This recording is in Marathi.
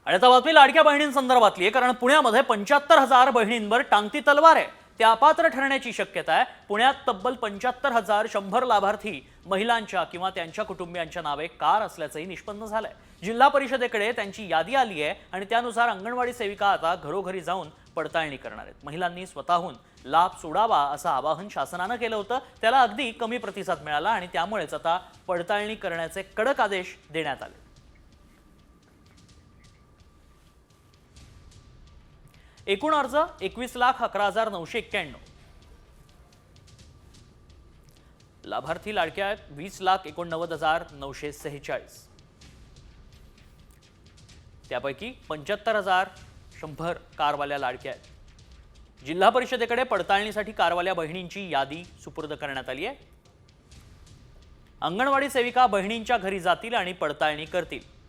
आणि आता बातमी लाडक्या बहिणींसंदर्भातली आहे, कारण पुण्यामध्ये 75,000 बहिणींवर टांगती तलवार आहे. त्या अपात्र ठरण्याची शक्यता आहे. पुण्यात तब्बल 75,100 लाभार्थी महिलांच्या किंवा त्यांच्या कुटुंबियांच्या नावे कार असल्याचंही निष्पन्न झालंय. जिल्हा परिषदेकडे त्यांची यादी आली आहे आणि त्यानुसार अंगणवाडी सेविका आता घरोघरी जाऊन पडताळणी करणार आहेत. महिलांनी स्वतःहून लाभ सोडावा असं आवाहन शासनानं केलं होतं. त्याला अगदी कमी प्रतिसाद मिळाला आणि त्यामुळेच आता पडताळणी करण्याचे कडक आदेश देण्यात आले. एकूण अर्ज 21,11,991. लाभार्थी लाडक्या आहेत 20,89,946. त्यापैकी 75,100 कारवाल्या लाडक्या आहेत. जिल्हा परिषदेकडे पडताळणीसाठी कारवाल्या बहिणींची यादी सुपूर्द करण्यात आली आहे. अंगणवाडी सेविका बहिणींच्या घरी जातील आणि पडताळणी करतील.